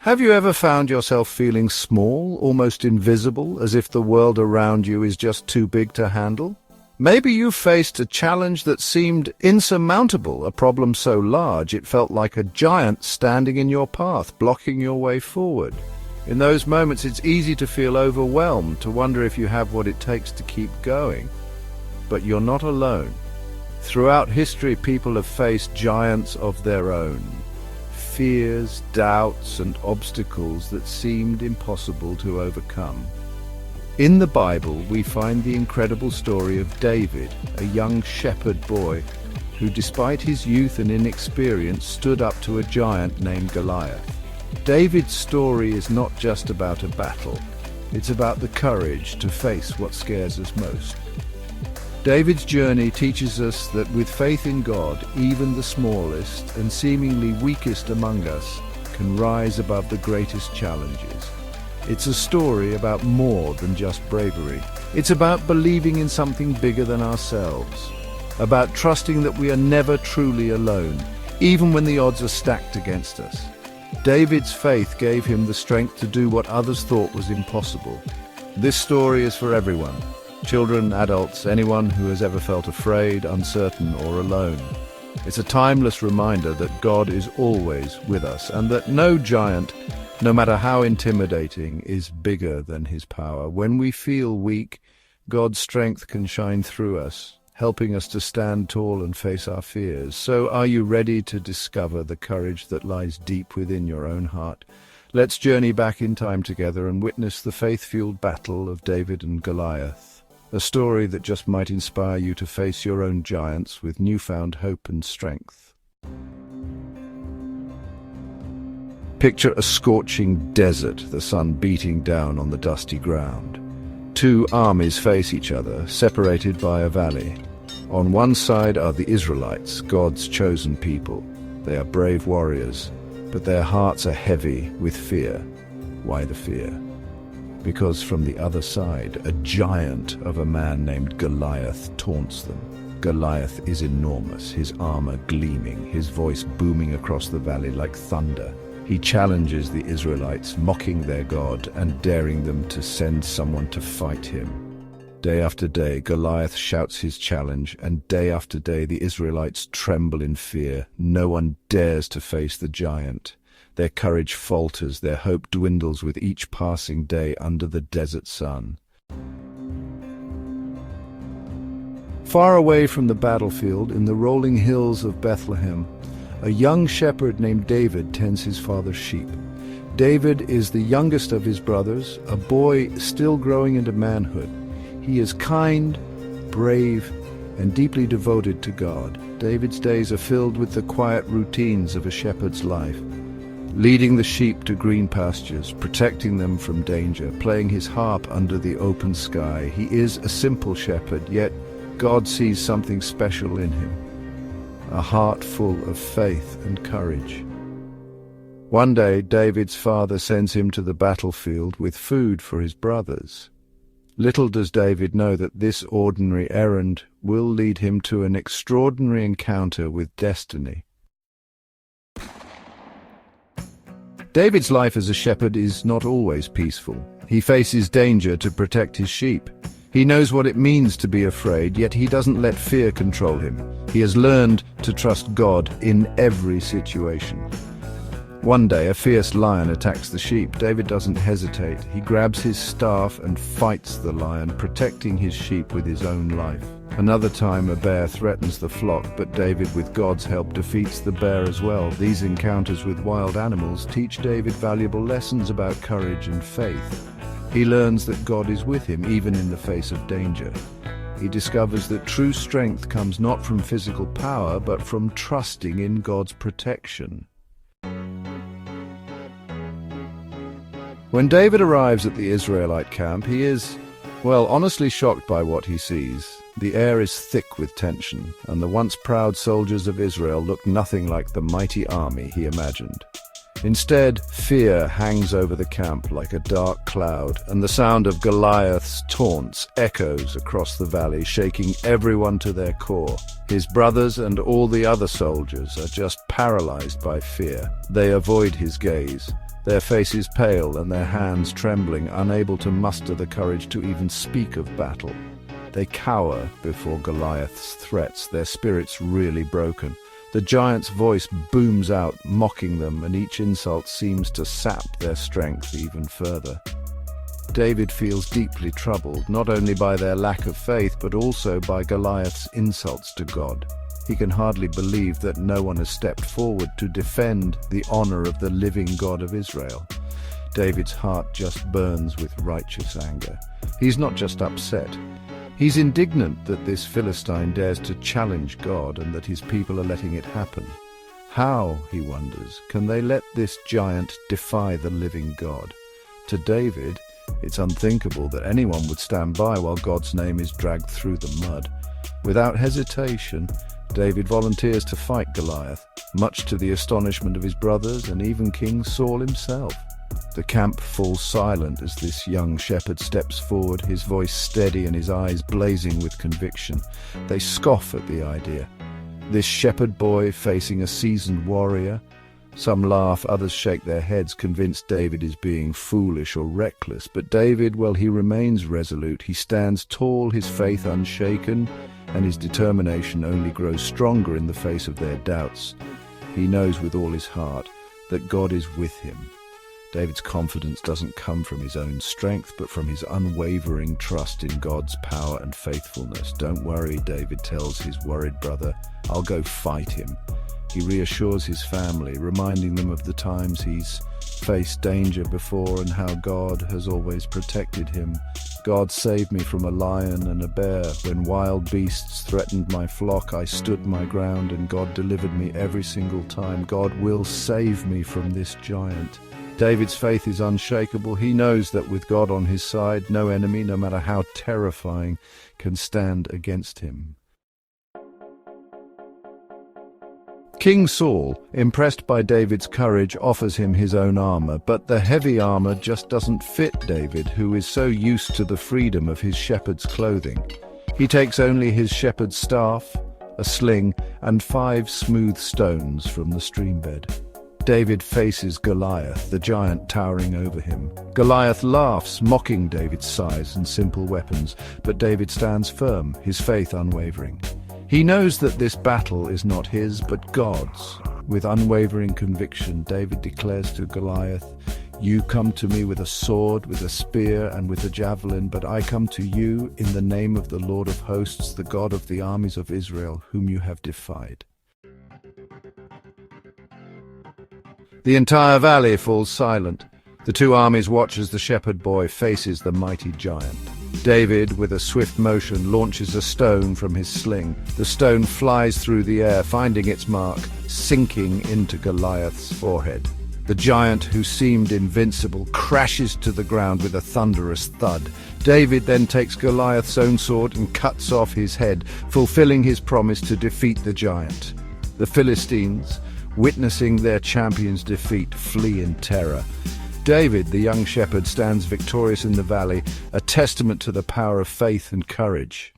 Have you ever found yourself feeling small, almost invisible, as if the world around you is just too big to handle? Maybe you faced a challenge that seemed insurmountable, a problem so large it felt like a giant standing in your path, blocking your way forward. In those moments, it's easy to feel overwhelmed, to wonder if you have what it takes to keep going. But you're not alone. Throughout history, people have faced giants of their own. Fears, doubts, and obstacles that seemed impossible to overcome. In the Bible, we find the incredible story of David, a young shepherd boy who, despite his youth and inexperience, stood up to a giant named Goliath. David's story is not just about a battle. It's about the courage to face what scares us most. David's journey teaches us that with faith in God, even the smallest and seemingly weakest among us can rise above the greatest challenges. It's a story about more than just bravery. It's about believing in something bigger than ourselves, about trusting that we are never truly alone, even when the odds are stacked against us. David's faith gave him the strength to do what others thought was impossible. This story is for everyone. Children, adults, anyone who has ever felt afraid, uncertain, or alone. It's a timeless reminder that God is always with us, and that no giant, no matter how intimidating, is bigger than his power. When we feel weak, God's strength can shine through us, helping us to stand tall and face our fears. So are you ready to discover the courage that lies deep within your own heart? Let's journey back in time together and witness the faith-fueled battle of David and Goliath. A story that just might inspire you to face your own giants with newfound hope and strength. Picture a scorching desert, the sun beating down on the dusty ground. Two armies face each other, separated by a valley. On one side are the Israelites, God's chosen people. They are brave warriors, but their hearts are heavy with fear. Why the fear? Because from the other side, a giant of a man named Goliath taunts them. Goliath is enormous, his armor gleaming, his voice booming across the valley like thunder. He challenges the Israelites, mocking their God and daring them to send someone to fight him. Day after day, Goliath shouts his challenge, and day after day the Israelites tremble in fear. No one dares to face the giant. Their courage falters, their hope dwindles with each passing day under the desert sun. Far away from the battlefield, in the rolling hills of Bethlehem, a young shepherd named David tends his father's sheep. David is the youngest of his brothers, a boy still growing into manhood. He is kind, brave, and deeply devoted to God. David's days are filled with the quiet routines of a shepherd's life. Leading the sheep to green pastures, protecting them from danger, playing his harp under the open sky. He is a simple shepherd, yet God sees something special in him, a heart full of faith and courage. One day, David's father sends him to the battlefield with food for his brothers. Little does David know that this ordinary errand will lead him to an extraordinary encounter with destiny. David's life as a shepherd is not always peaceful. He faces danger to protect his sheep. He knows what it means to be afraid, yet he doesn't let fear control him. He has learned to trust God in every situation. One day, a fierce lion attacks the sheep. David doesn't hesitate. He grabs his staff and fights the lion, protecting his sheep with his own life. Another time, a bear threatens the flock, but David, with God's help, defeats the bear as well. These encounters with wild animals teach David valuable lessons about courage and faith. He learns that God is with him, even in the face of danger. He discovers that true strength comes not from physical power, but from trusting in God's protection. When David arrives at the Israelite camp, he is, honestly shocked by what he sees. The air is thick with tension, and the once proud soldiers of Israel look nothing like the mighty army he imagined. Instead, fear hangs over the camp like a dark cloud, and the sound of Goliath's taunts echoes across the valley, shaking everyone to their core. His brothers and all the other soldiers are just paralyzed by fear. They avoid his gaze. their faces pale and their hands trembling, unable to muster the courage to even speak of battle. They cower before Goliath's threats, their spirits really broken. The giant's voice booms out, mocking them, and each insult seems to sap their strength even further. David feels deeply troubled, not only by their lack of faith, but also by Goliath's insults to God. He can hardly believe that no one has stepped forward to defend the honor of the living God of Israel. David's heart just burns with righteous anger. He's not just upset. He's indignant that this Philistine dares to challenge God and that his people are letting it happen. How, he wonders, can they let this giant defy the living God? To David, it's unthinkable that anyone would stand by while God's name is dragged through the mud. Without hesitation, David volunteers to fight Goliath, much to the astonishment of his brothers and even King Saul himself. The camp falls silent as this young shepherd steps forward, his voice steady and his eyes blazing with conviction. They scoff at the idea. This shepherd boy facing a seasoned warrior? Some laugh, others shake their heads, convinced David is being foolish or reckless. But David, well, he remains resolute. He stands tall, his faith unshaken, and his determination only grows stronger in the face of their doubts. He knows with all his heart that God is with him. David's confidence doesn't come from his own strength, but from his unwavering trust in God's power and faithfulness. Don't worry, David tells his worried brother, I'll go fight him. He reassures his family, reminding them of the times he's faced danger before and how God has always protected him. God saved me from a lion and a bear. When wild beasts threatened my flock, I stood my ground, and God delivered me every single time. God will save me from this giant. David's faith is unshakable. He knows that with God on his side, no enemy, no matter how terrifying, can stand against him. King Saul, impressed by David's courage, offers him his own armor, but the heavy armor just doesn't fit David, who is so used to the freedom of his shepherd's clothing. He takes only his shepherd's staff, a sling, and 5 smooth stones from the streambed. David faces Goliath, the giant towering over him. Goliath laughs, mocking David's size and simple weapons, but David stands firm, his faith unwavering. He knows that this battle is not his, but God's. With unwavering conviction, David declares to Goliath, You come to me with a sword, with a spear, and with a javelin, but I come to you in the name of the Lord of hosts, the God of the armies of Israel, whom you have defied. The entire valley falls silent. The 2 armies watch as the shepherd boy faces the mighty giant. David, with a swift motion, launches a stone from his sling. The stone flies through the air, finding its mark, sinking into Goliath's forehead. The giant, who seemed invincible, crashes to the ground with a thunderous thud. David then takes Goliath's own sword and cuts off his head, fulfilling his promise to defeat the giant. The Philistines, witnessing their champion's defeat, flee in terror. David, the young shepherd, stands victorious in the valley, a testament to the power of faith and courage.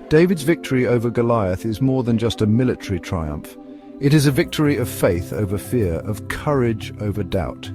David's victory over Goliath is more than just a military triumph. It is a victory of faith over fear, of courage over doubt.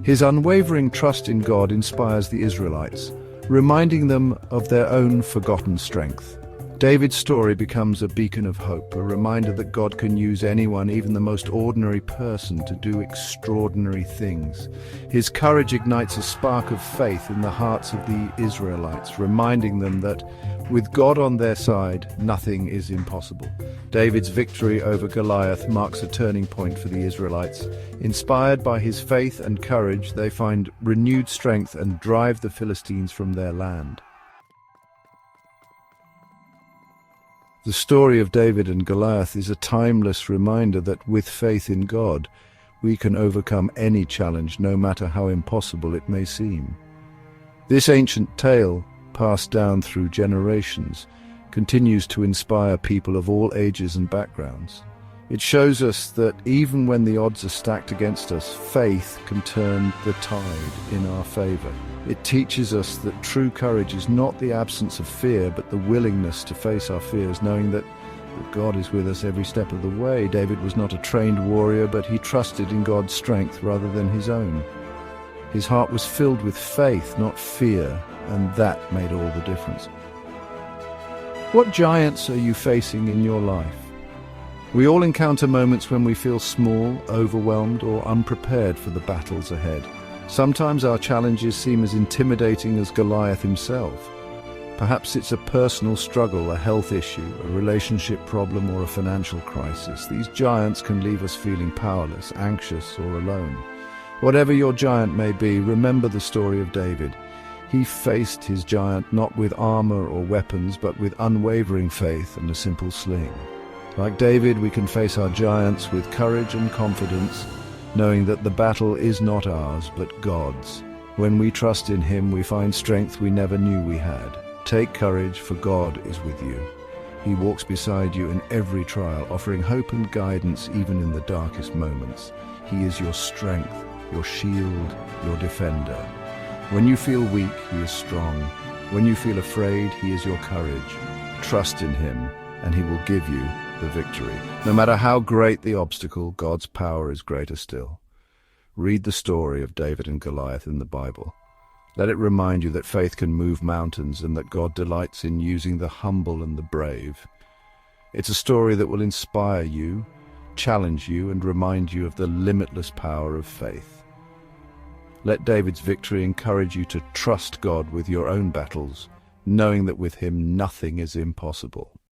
His unwavering trust in God inspires the Israelites, reminding them of their own forgotten strength. David's story becomes a beacon of hope, a reminder that God can use anyone, even the most ordinary person, to do extraordinary things. His courage ignites a spark of faith in the hearts of the Israelites, reminding them that with God on their side, nothing is impossible. David's victory over Goliath marks a turning point for the Israelites. Inspired by his faith and courage, they find renewed strength and drive the Philistines from their land. The story of David and Goliath is a timeless reminder that with faith in God, we can overcome any challenge, no matter how impossible it may seem. This ancient tale, passed down through generations, continues to inspire people of all ages and backgrounds. It shows us that even when the odds are stacked against us, faith can turn the tide in our favor. It teaches us that true courage is not the absence of fear, but the willingness to face our fears, knowing that that God is with us every step of the way. David was not a trained warrior, but he trusted in God's strength rather than his own. His heart was filled with faith, not fear, and that made all the difference. What giants are you facing in your life? We all encounter moments when we feel small, overwhelmed, or unprepared for the battles ahead. Sometimes our challenges seem as intimidating as Goliath himself. Perhaps it's a personal struggle, a health issue, a relationship problem, or a financial crisis. These giants can leave us feeling powerless, anxious, or alone. Whatever your giant may be, remember the story of David. He faced his giant not with armor or weapons, but with unwavering faith and a simple sling. Like David, we can face our giants with courage and confidence, knowing that the battle is not ours, but God's. When we trust in Him, we find strength we never knew we had. Take courage, for God is with you. He walks beside you in every trial, offering hope and guidance even in the darkest moments. He is your strength, your shield, your defender. When you feel weak, He is strong. When you feel afraid, He is your courage. Trust in Him, and He will give you the victory. No matter how great the obstacle, God's power is greater still. Read the story of David and Goliath in the Bible. Let it remind you that faith can move mountains and that God delights in using the humble and the brave. It's a story that will inspire you, challenge you, and remind you of the limitless power of faith. Let David's victory encourage you to trust God with your own battles, knowing that with Him nothing is impossible.